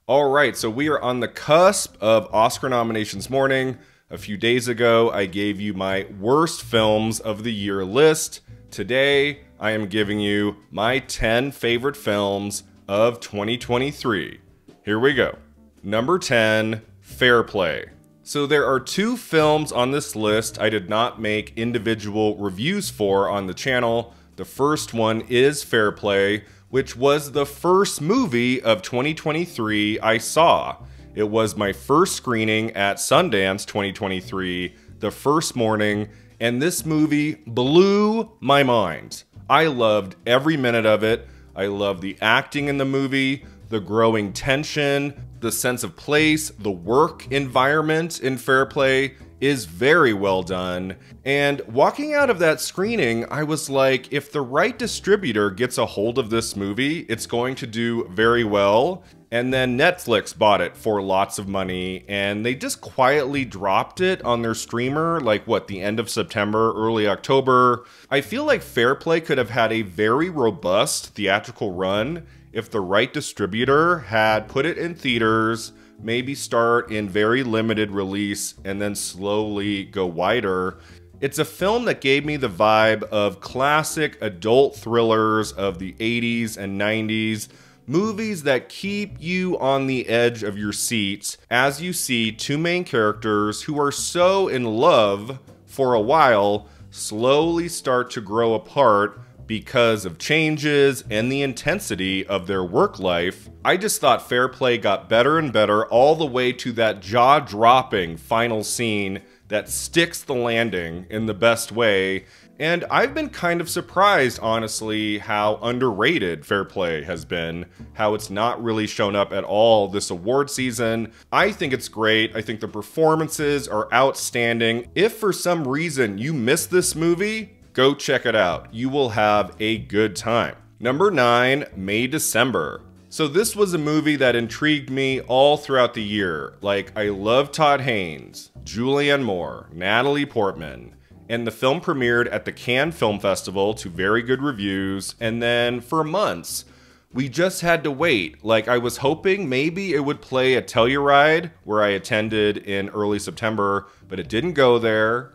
All right, so we are on the cusp of Oscar nominations morning. A few days ago, I gave you my worst films of the year list. Today, I am giving you my 10 favorite films of 2023. Here we go. Number 10, Fair Play. So there are two films on this list I did not make individual reviews for on the channel. The first one is Fair Play, which was the first movie of 2023 I saw. It was my first screening at Sundance 2023, the first morning, and this movie blew my mind. I loved every minute of it. I loved the acting in the movie, the growing tension, the sense of place, the work environment in Fair Play is very well done. And walking out of that screening, I was like, if the right distributor gets a hold of this movie, it's going to do very well. And then Netflix bought it for lots of money, and they just quietly dropped it on their streamer, like the end of September, early October. I feel like Fair Play could have had a very robust theatrical run if the right distributor had put it in theaters, maybe start in very limited release and then slowly go wider. It's a film that gave me the vibe of classic adult thrillers of the 80s and 90s, movies that keep you on the edge of your seats as you see two main characters who are so in love for a while slowly start to grow apart because of changes and the intensity of their work life. I just thought Fair Play got better and better all the way to that jaw-dropping final scene that sticks the landing in the best way. And I've been kind of surprised, honestly, how underrated Fair Play has been, how it's not really shown up at all this award season. I think it's great. I think the performances are outstanding. If for some reason you missed this movie, go check it out. You will have a good time. Number 9, May December. So this was a movie that intrigued me all throughout the year. Like, I love Todd Haynes, Julianne Moore, Natalie Portman, and the film premiered at the Cannes Film Festival to very good reviews, and then for months, we just had to wait. Like, I was hoping maybe it would play at Telluride, where I attended in early September, but it didn't go there.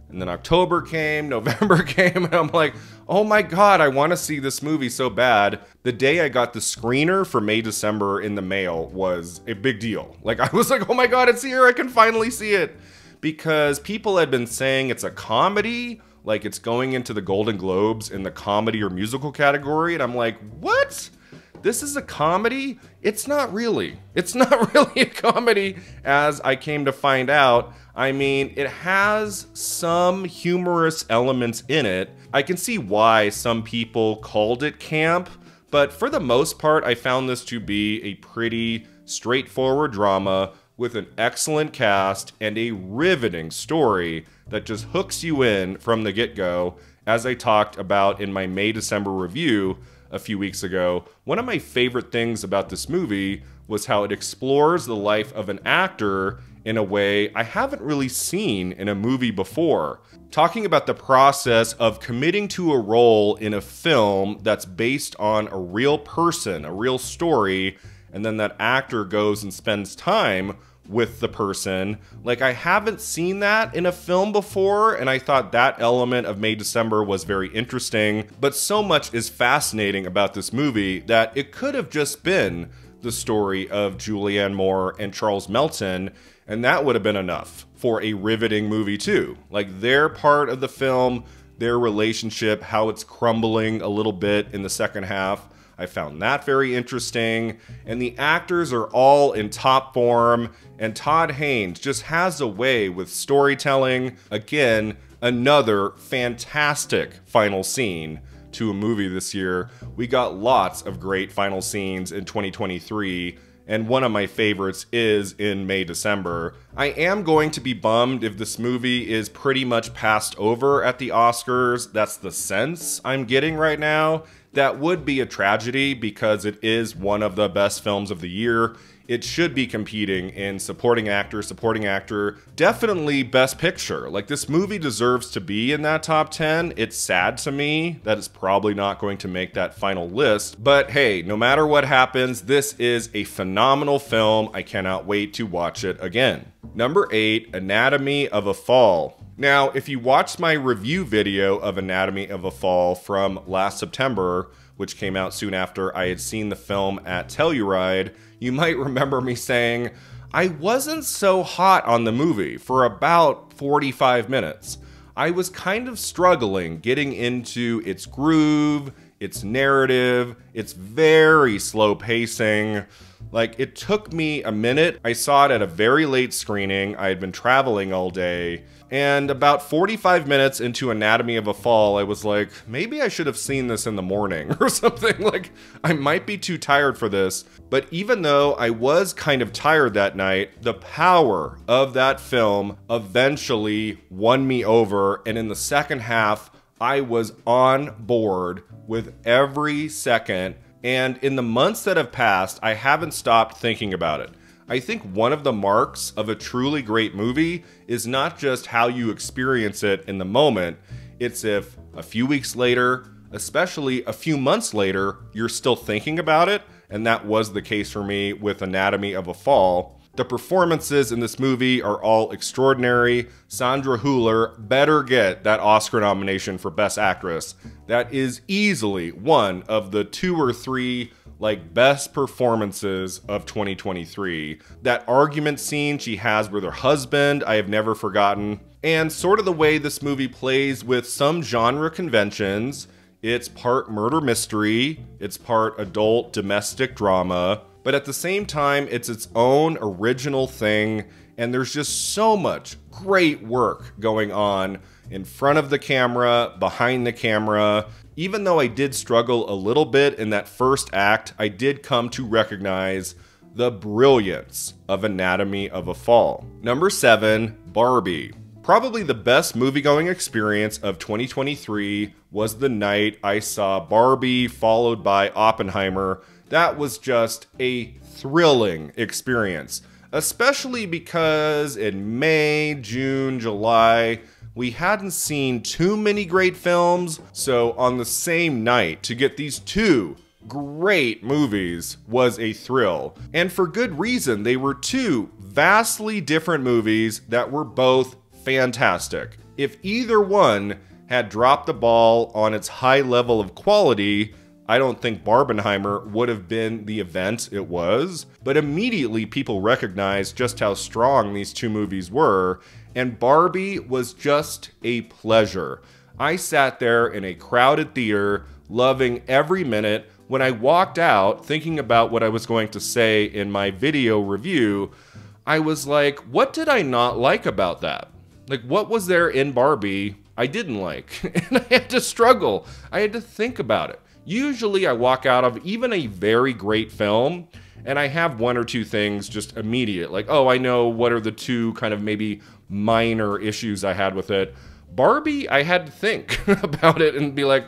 And then October came, November came, and I'm like, oh my God, I want to see this movie so bad. The day I got the screener for May December in the mail was a big deal. Like, I was like, oh my God, it's here, I can finally see it. Because people had been saying it's a comedy, like it's going into the Golden Globes in the comedy or musical category, and I'm like, what? This is a comedy? It's not really. It's not really a comedy, as I came to find out. I mean, it has some humorous elements in it. I can see why some people called it camp, but for the most part, I found this to be a pretty straightforward drama with an excellent cast and a riveting story that just hooks you in from the get-go. As I talked about in my May-December review a few weeks ago, one of my favorite things about this movie was how it explores the life of an actor in a way I haven't really seen in a movie before. Talking about the process of committing to a role in a film that's based on a real person, a real story, and then that actor goes and spends time with the person. Like, I haven't seen that in a film before, and I thought that element of May December was very interesting. But so much is fascinating about this movie that it could have just been the story of Julianne Moore and Charles Melton, and that would have been enough for a riveting movie too. Like, their part of the film, their relationship, how it's crumbling a little bit in the second half, I found that very interesting, and the actors are all in top form, and Todd Haynes just has a way with storytelling. Again, another fantastic final scene to a movie this year. We got lots of great final scenes in 2023, and one of my favorites is in May December. I am going to be bummed if this movie is pretty much passed over at the Oscars. That's the sense I'm getting right now. that would be a tragedy because it is one of the best films of the year. It should be competing in supporting actor, definitely best picture. Like, this movie deserves to be in that top 10. It's sad to me that it's probably not going to make that final list, but hey, no matter what happens, this is a phenomenal film. I cannot wait to watch it again. Number 8, Anatomy of a Fall. Now, if you watched my review video of Anatomy of a Fall from last September, which came out soon after I had seen the film at Telluride, you might remember me saying I wasn't so hot on the movie for about 45 minutes. I was kind of struggling getting into its groove, its narrative, its very slow pacing. Like, it took me a minute. I saw it at a very late screening. I had been traveling all day. And about 45 minutes into Anatomy of a Fall, I was like, maybe I should have seen this in the morning or something. Like, I might be too tired for this. But even though I was kind of tired that night, the power of that film eventually won me over. And in the second half, I was on board with every second. And in the months that have passed, I haven't stopped thinking about it. I think one of the marks of a truly great movie is not just how you experience it in the moment, it's if a few weeks later, especially a few months later, you're still thinking about it, and that was the case for me with Anatomy of a Fall. The performances in this movie are all extraordinary. Sandra Hüller better get that Oscar nomination for Best Actress. That is easily one of the 2 or 3 best performances of 2023. That argument scene she has with her husband, I have never forgotten. And sort of the way this movie plays with some genre conventions. It's part murder mystery, it's part adult domestic drama, but at the same time, it's its own original thing, and there's just so much great work going on in front of the camera, behind the camera. Even though I did struggle a little bit in that first act, I did come to recognize the brilliance of Anatomy of a Fall. Number 7, Barbie. Probably the best movie-going experience of 2023 was the night I saw Barbie followed by Oppenheimer. That was just a thrilling experience, especially because in May, June, July, we hadn't seen too many great films, so on the same night to get these 2 great movies was a thrill. And for good reason, they were 2 vastly different movies that were both fantastic. If either one had dropped the ball on its high level of quality, I don't think Barbenheimer would have been the event it was, but immediately people recognized just how strong these 2 movies were, and Barbie was just a pleasure. I sat there in a crowded theater, loving every minute. When I walked out, thinking about what I was going to say in my video review, I was like, what did I not like about that? Like, what was there in Barbie I didn't like? And I had to struggle. I had to think about it. Usually I walk out of even a very great film and I have 1 or 2 things just immediate, like, oh, I know what are the 2 kind of maybe minor issues I had with it. Barbie, I had to think about it and be like,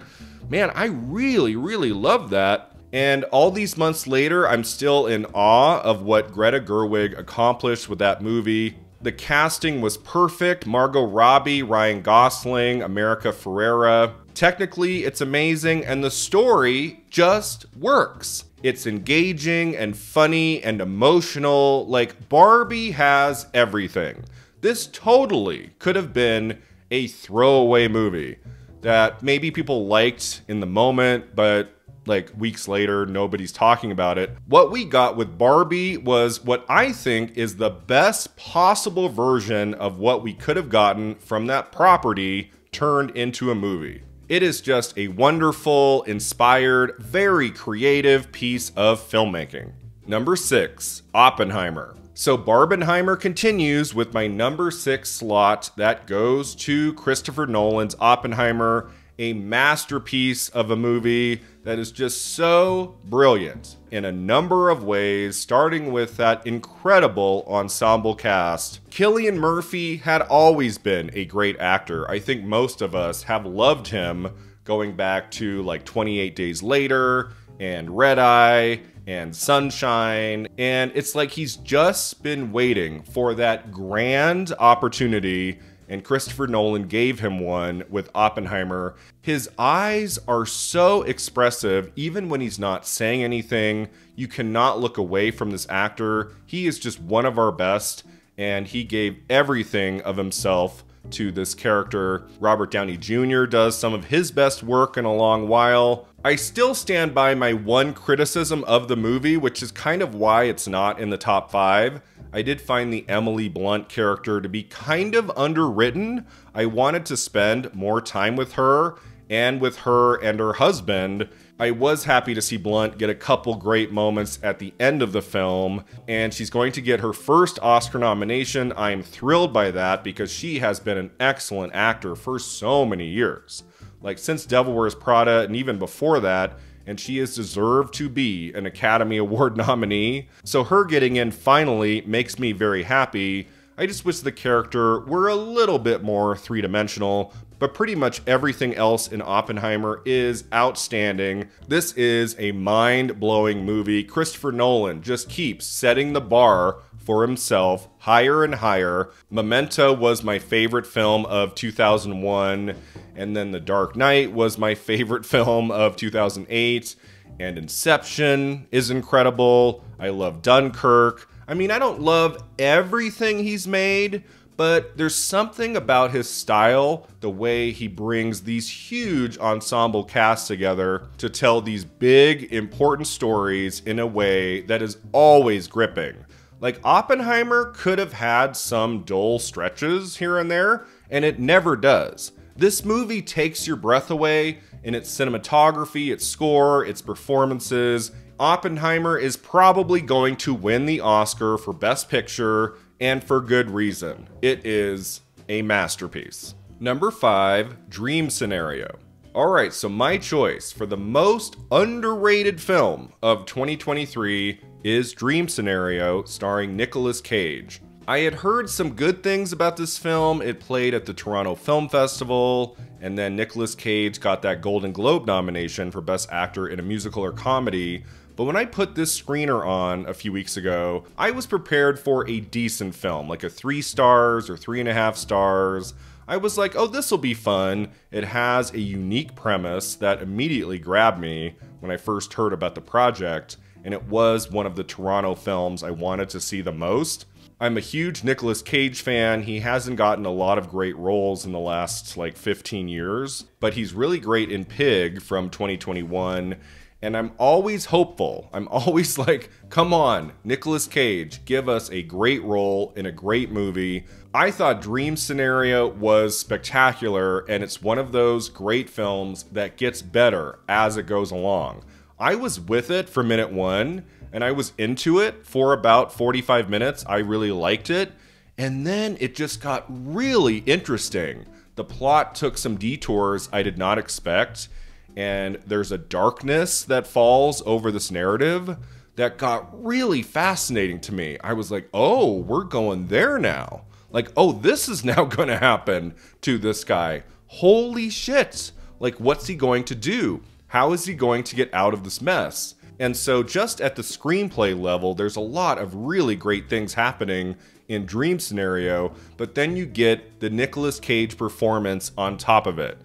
man, I really, really love that. And all these months later, I'm still in awe of what Greta Gerwig accomplished with that movie. The casting was perfect. Margot Robbie, Ryan Gosling, America Ferrera. Technically, it's amazing, and the story just works. It's engaging and funny and emotional. Like, Barbie has everything. This totally could have been a throwaway movie that maybe people liked in the moment, but like weeks later, nobody's talking about it. What we got with Barbie was what I think is the best possible version of what we could have gotten from that property turned into a movie. It is just a wonderful, inspired, very creative piece of filmmaking. Number 6, Oppenheimer. So Barbenheimer continues with my number 6 slot that goes to Christopher Nolan's Oppenheimer, a masterpiece of a movie that is just so brilliant in a number of ways, starting with that incredible ensemble cast. Cillian Murphy had always been a great actor. I think most of us have loved him going back to like 28 Days Later and Red Eye and Sunshine. And it's like he's just been waiting for that grand opportunity, and Christopher Nolan gave him one with Oppenheimer. His eyes are so expressive, even when he's not saying anything. You cannot look away from this actor. He is just one of our best, and he gave everything of himself to this character. Robert Downey Jr. does some of his best work in a long while. I still stand by my one criticism of the movie, which is kind of why it's not in the top 5. I did find the Emily Blunt character to be kind of underwritten. I wanted to spend more time with her and her husband. I was happy to see Blunt get a couple great moments at the end of the film, and she's going to get her first Oscar nomination. I'm thrilled by that because she has been an excellent actor for so many years. Like since Devil Wears Prada and even before that, and she has deserved to be an Academy Award nominee. So her getting in finally makes me very happy. I just wish the character were a little bit more three-dimensional, but pretty much everything else in Oppenheimer is outstanding. This is a mind-blowing movie. Christopher Nolan just keeps setting the bar for himself higher and higher. Memento was my favorite film of 2001, and then The Dark Knight was my favorite film of 2008, and Inception is incredible. I love Dunkirk. I mean, I don't love everything he's made, but there's something about his style, the way he brings these huge ensemble casts together to tell these big, important stories in a way that is always gripping. Like, Oppenheimer could have had some dull stretches here and there, and it never does. This movie takes your breath away in its cinematography, its score, its performances. Oppenheimer is probably going to win the Oscar for Best Picture, and for good reason. It is a masterpiece. Number 5, Dream Scenario. Alright, so my choice for the most underrated film of 2023 is Dream Scenario, starring Nicolas Cage. I had heard some good things about this film. It played at the Toronto Film Festival, and then Nicolas Cage got that Golden Globe nomination for Best Actor in a Musical or Comedy. But when I put this screener on a few weeks ago, I was prepared for a decent film, like a 3 stars or 3.5 stars. I was like, oh, this will be fun. It has a unique premise that immediately grabbed me when I first heard about the project, and it was one of the Toronto films I wanted to see the most. I'm a huge Nicolas Cage fan. He hasn't gotten a lot of great roles in the last like 15 years, but he's really great in Pig from 2021. And I'm always hopeful. I'm always like, come on, Nicolas Cage, give us a great role in a great movie. I thought Dream Scenario was spectacular, and it's one of those great films that gets better as it goes along. I was with it for minute 1, and I was into it for about 45 minutes. I really liked it. And then it just got really interesting. The plot took some detours I did not expect. And there's a darkness that falls over this narrative that got really fascinating to me. I was like, oh, we're going there now. Like, oh, this is now going to happen to this guy. Holy shit. Like, what's he going to do? How is he going to get out of this mess? And so just at the screenplay level, there's a lot of really great things happening in Dream Scenario, but then you get the Nicolas Cage performance on top of it.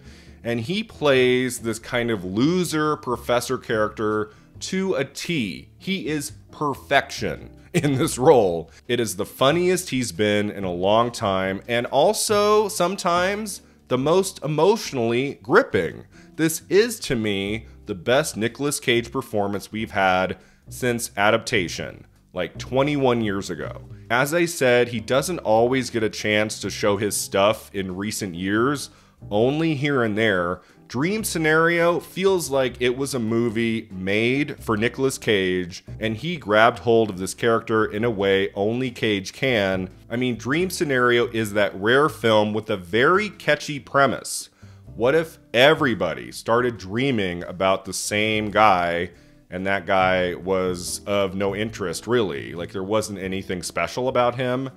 And he plays this kind of loser professor character to a T. He is perfection in this role. It is the funniest he's been in a long time, and also sometimes the most emotionally gripping. This is, to me, the best Nicolas Cage performance we've had since Adaptation, like 21 years ago. As I said, he doesn't always get a chance to show his stuff in recent years, only here and there. Dream Scenario feels like it was a movie made for Nicolas Cage, and he grabbed hold of this character in a way only Cage can. I mean, Dream Scenario is that rare film with a very catchy premise. What if everybody started dreaming about the same guy, and that guy was of no interest, really? Like, there wasn't anything special about him.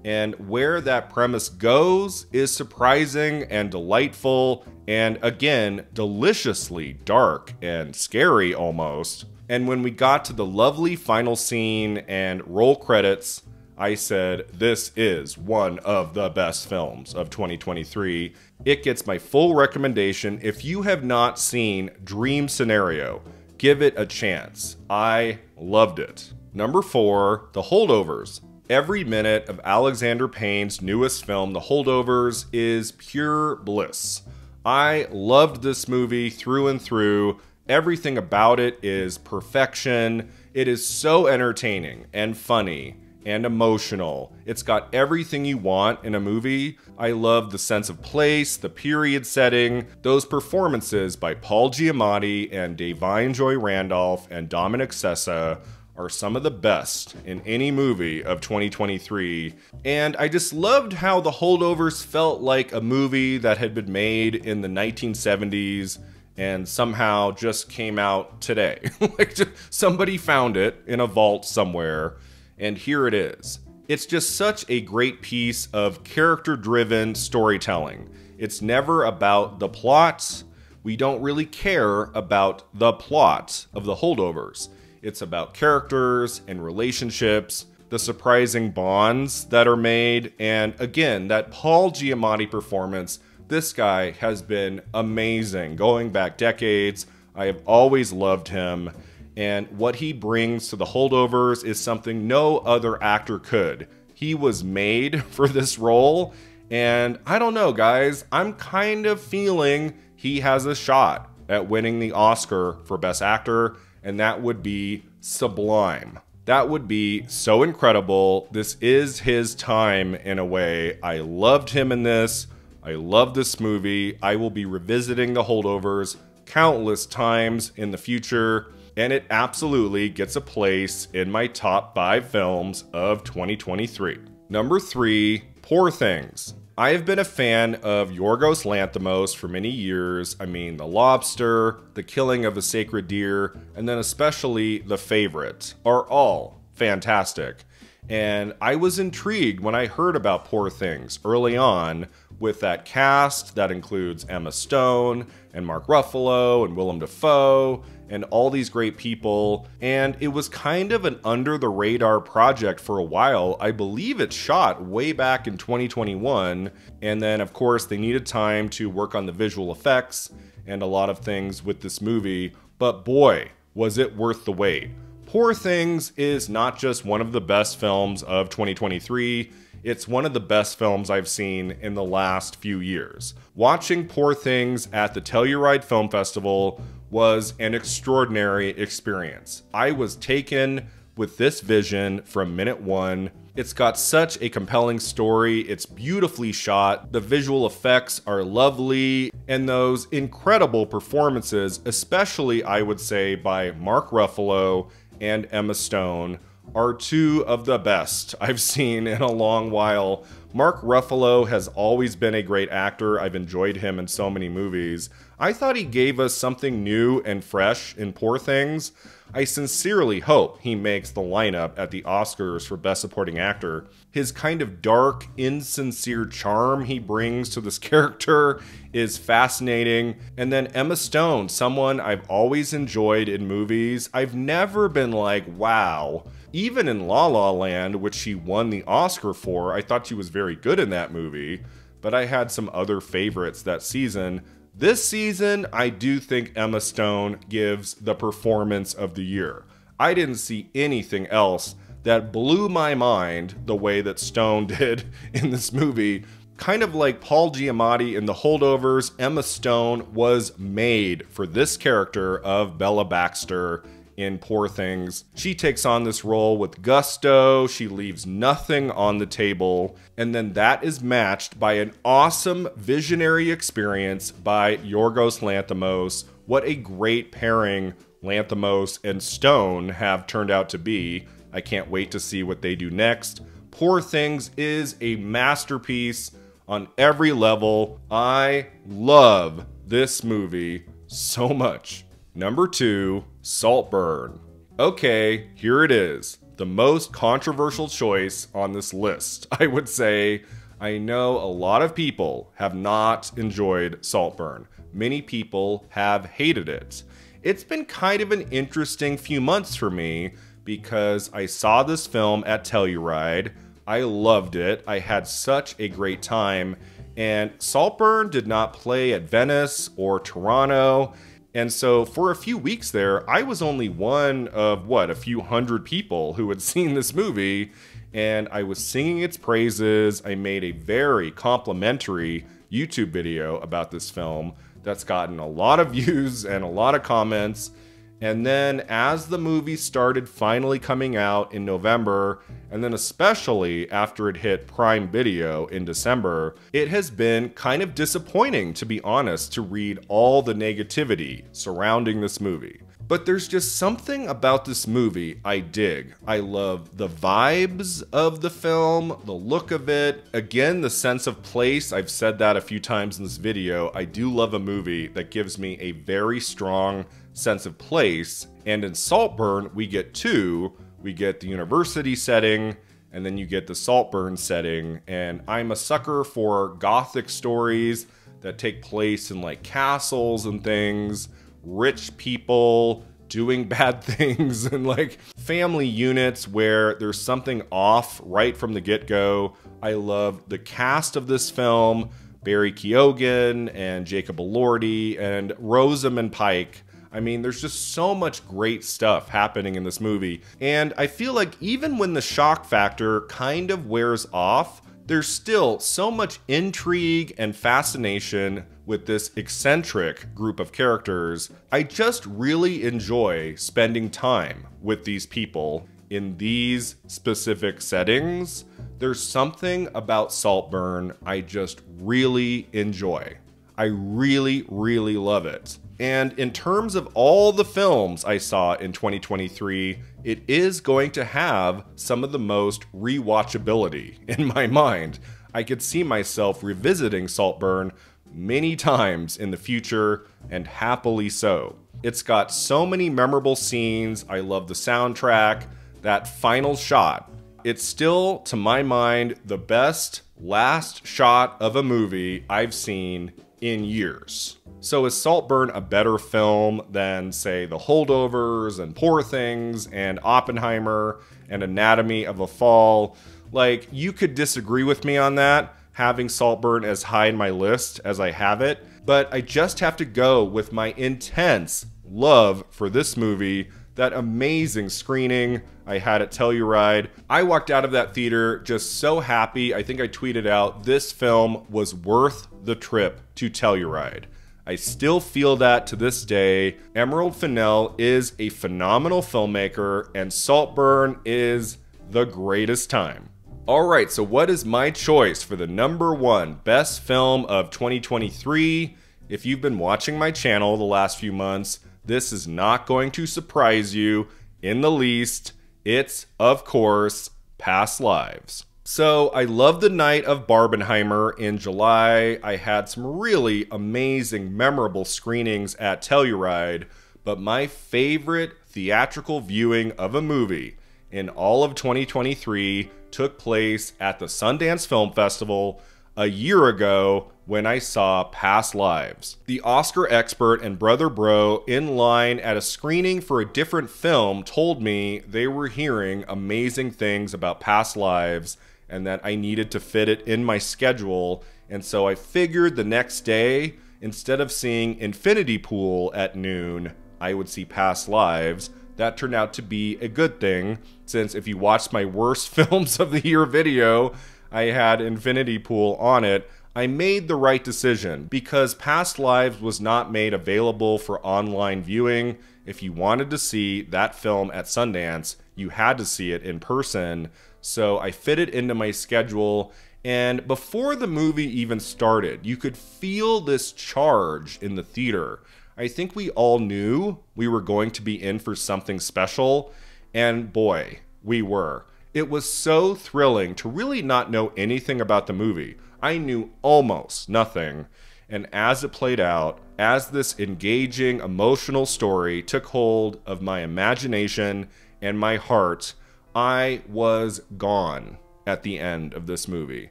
And where that premise goes is surprising and delightful, and again, deliciously dark and scary almost. And when we got to the lovely final scene and roll credits, I said, this is one of the best films of 2023. It gets my full recommendation. If you have not seen Dream Scenario, give it a chance. I loved it. Number 4, The Holdovers. Every minute of Alexander Payne's newest film, The Holdovers, is pure bliss. I loved this movie through and through. Everything about it is perfection. It is so entertaining and funny and emotional. It's got everything you want in a movie. I love the sense of place, the period setting, those performances by Paul Giamatti and Da'Vine Joy Randolph and Dominic Sessa are some of the best in any movie of 2023. And I just loved how The Holdovers felt like a movie that had been made in the 1970s and somehow just came out today. Like somebody found it in a vault somewhere, and here it is. It's just such a great piece of character-driven storytelling. It's never about the plots. We don't really care about the plot of The Holdovers. It's about characters and relationships, the surprising bonds that are made, and again, that Paul Giamatti performance. This guy has been amazing. Going back decades, I have always loved him, and what he brings to The Holdovers is something no other actor could. He was made for this role, and I don't know, guys, I'm kind of feeling he has a shot at winning the Oscar for Best Actor, and that would be sublime. That would be so incredible. This is his time in a way. I loved him in this. I love this movie. I will be revisiting The Holdovers countless times in the future, and it absolutely gets a place in my top 5 films of 2023. Number 3, Poor Things. I have been a fan of Yorgos Lanthimos for many years. I mean, The Lobster, The Killing of a Sacred Deer, and then especially The Favorite are all fantastic. And I was intrigued when I heard about Poor Things early on with that cast that includes Emma Stone and Mark Ruffalo and Willem Dafoe and all these great people. And it was kind of an under the radar project for a while. I believe it shot way back in 2021. And then of course they needed time to work on the visual effects and a lot of things with this movie. But boy, was it worth the wait. Poor Things is not just one of the best films of 2023, it's one of the best films I've seen in the last few years. Watching Poor Things at the Telluride Film Festival was an extraordinary experience. I was taken with this vision from minute one. It's got such a compelling story, it's beautifully shot, the visual effects are lovely, and those incredible performances, especially I would say by Mark Ruffalo and Emma Stone, are two of the best I've seen in a long while. Mark Ruffalo has always been a great actor. I've enjoyed him in so many movies. I thought he gave us something new and fresh in Poor Things. I sincerely hope he makes the lineup at the Oscars for Best Supporting Actor. His kind of dark, insincere charm he brings to this character is fascinating. And then Emma Stone, someone I've always enjoyed in movies. I've never been like, wow. Even in La La Land, which she won the Oscar for, I thought she was very good in that movie. But I had some other favorites that season. This season, I do think Emma Stone gives the performance of the year. I didn't see anything else that blew my mind the way that Stone did in this movie. Kind of like Paul Giamatti in The Holdovers, Emma Stone was made for this character of Bella Baxter in Poor Things. She takes on this role with gusto, she leaves nothing on the table, and then that is matched by an awesome visionary experience by Yorgos Lanthimos. What a great pairing Lanthimos and Stone have turned out to be. I can't wait to see what they do next. Poor Things is a masterpiece on every level. I love this movie so much. Number 2, Saltburn. Okay, here it is. the most controversial choice on this list, I would say. I know a lot of people have not enjoyed Saltburn. Many people have hated it. It's been kind of an interesting few months for me because I saw this film at Telluride. I loved it. I had such a great time. And Saltburn did not play at Venice or Toronto. And so for a few weeks there, I was only one of, a few hundred people who had seen this movie. And I was singing its praises. I made a very complimentary YouTube video about this film that's gotten a lot of views and a lot of comments. And then as the movie started finally coming out in November, and then especially after it hit Prime Video in December, it has been kind of disappointing, to be honest, to read all the negativity surrounding this movie. But there's just something about this movie I dig. I love the vibes of the film, the look of it. Again, the sense of place. I've said that a few times in this video. I do love a movie that gives me a very strong sense of place. And in Saltburn, we get two. We get the university setting, and then you get the Saltburn setting. And I'm a sucker for gothic stories that take place in like castles and things. Rich people doing bad things and like family units where there's something off right from the get-go. I love the cast of this film, Barry Keoghan and Jacob Elordi and Rosamund Pike. I mean, there's just so much great stuff happening in this movie. And I feel like even when the shock factor kind of wears off, there's still so much intrigue and fascination with this eccentric group of characters. I just really enjoy spending time with these people in these specific settings. There's something about Saltburn I just really enjoy. I really, really love it. And in terms of all the films I saw in 2023, it is going to have some of the most rewatchability in my mind. I could see myself revisiting Saltburn many times in the future, and happily so. It's got so many memorable scenes. I love the soundtrack, that final shot. It's still, to my mind, the best last shot of a movie I've seen in years. So is Saltburn a better film than, say, The Holdovers and Poor Things and Oppenheimer and Anatomy of a Fall? Like, you could disagree with me on that, having Saltburn as high in my list as I have it, but I just have to go with my intense love for this movie, that amazing screening I had at Telluride. I walked out of that theater just so happy. I think I tweeted out, this film was worth the trip to Telluride. I still feel that to this day. Emerald Fennell is a phenomenal filmmaker, and Saltburn is the greatest time. Alright, so what is my choice for the #1 best film of 2023? If you've been watching my channel the last few months, this is not going to surprise you in the least. It's, of course, Past Lives. So I love the night of Barbenheimer in July. I had some really amazing, memorable screenings at Telluride, but my favorite theatrical viewing of a movie in all of 2023 took place at the Sundance Film Festival a year ago when I saw Past Lives. The Oscar expert and brother bro in line at a screening for a different film told me they were hearing amazing things about Past Lives and that I needed to fit it in my schedule. And so I figured the next day, instead of seeing Infinity Pool at noon, I would see Past Lives. That turned out to be a good thing, since if you watched my worst films of the year video, I had Infinity Pool on it. I made the right decision because Past Lives was not made available for online viewing. If you wanted to see that film at Sundance, you had to see it in person. So I fit it into my schedule, and before the movie even started, you could feel this charge in the theater. I think we all knew we were going to be in for something special, and boy, we were. It was so thrilling to really not know anything about the movie. I knew almost nothing, and as it played out, as this engaging, emotional story took hold of my imagination and my heart, I was gone at the end of this movie.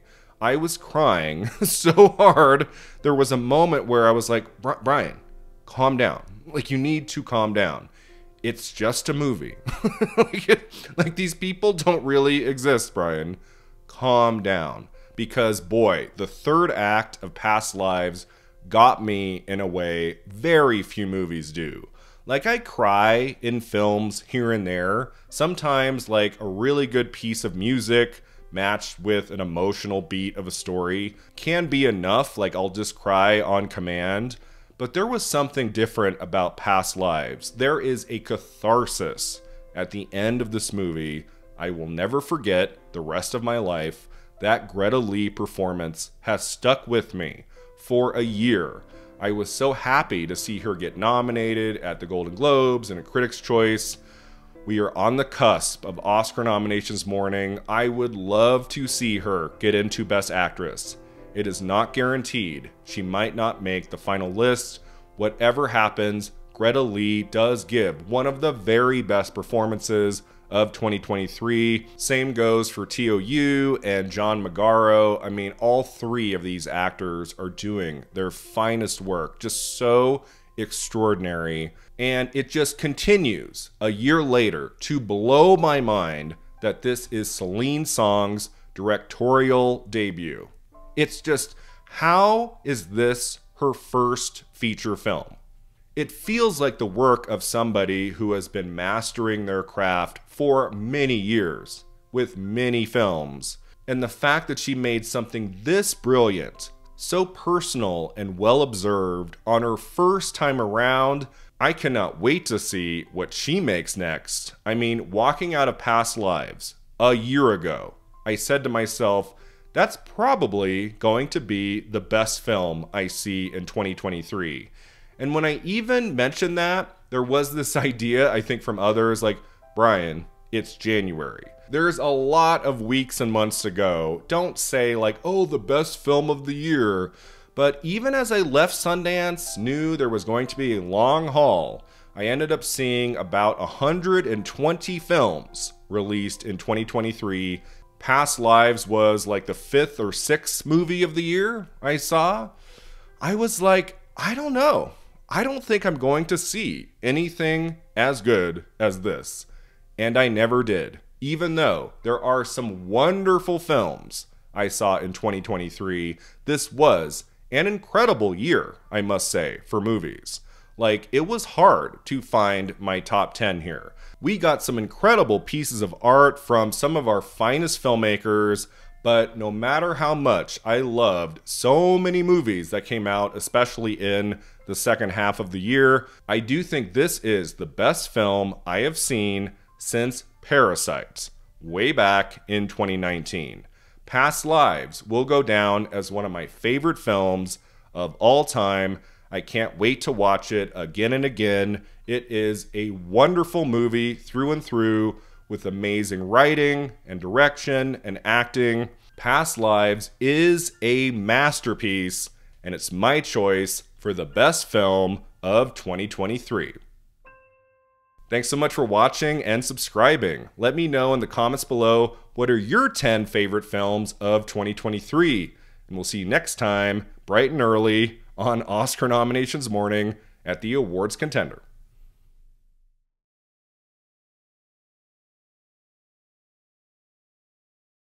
I was crying so hard. There was a moment where I was like, Brian, calm down. Like, you need to calm down. It's just a movie. like these people don't really exist, Brian. Calm down. Because, boy, the third act of Past Lives got me in a way very few movies do. Like, I cry in films here and there. Sometimes, like, a really good piece of music matched with an emotional beat of a story can be enough. Like, I'll just cry on command. But there was something different about Past Lives. There is a catharsis at the end of this movie I will never forget the rest of my life. That Greta Lee performance has stuck with me for a year. I was so happy to see her get nominated at the Golden Globes and a Critics' Choice. We are on the cusp of Oscar nominations morning. I would love to see her get into Best Actress. It is not guaranteed. She might not make the final list. Whatever happens, Greta Lee does give one of the very best performances of 2023. Same goes for TOU and John Magaro. I mean, all three of these actors are doing their finest work. Just so extraordinary. And it just continues a year later to blow my mind that this is Celine Song's directorial debut. It's just, how is this her first feature film? It feels like the work of somebody who has been mastering their craft for many years, with many films. And the fact that she made something this brilliant, so personal and well observed on her first time around, I cannot wait to see what she makes next. I mean, walking out of Past Lives a year ago, I said to myself, that's probably going to be the best film I see in 2023. And when I even mentioned that, there was this idea, I think, from others, like, Brian, it's January. There's a lot of weeks and months to go. Don't say, like, oh, the best film of the year. But even as I left Sundance, knew there was going to be a long haul, I ended up seeing about 120 films released in 2023. Past Lives was like the 5th or 6th movie of the year I saw. I was like, I don't know. I don't think I'm going to see anything as good as this. And I never did, even though there are some wonderful films I saw in 2023. This was an incredible year, I must say, for movies. Like, it was hard to find my top 10 here. We got some incredible pieces of art from some of our finest filmmakers, but no matter how much I loved so many movies that came out, especially in the second half of the year, I do think this is the best film I have seen since Parasite, way back in 2019. Past Lives will go down as one of my favorite films of all time. I can't wait to watch it again and again. It is a wonderful movie through and through, with amazing writing and direction and acting. Past Lives is a masterpiece, and it's my choice for the best film of 2023. Thanks so much for watching and subscribing. Let me know in the comments below, what are your 10 favorite films of 2023? And we'll see you next time, bright and early, on Oscar nominations morning at the Awards Contender.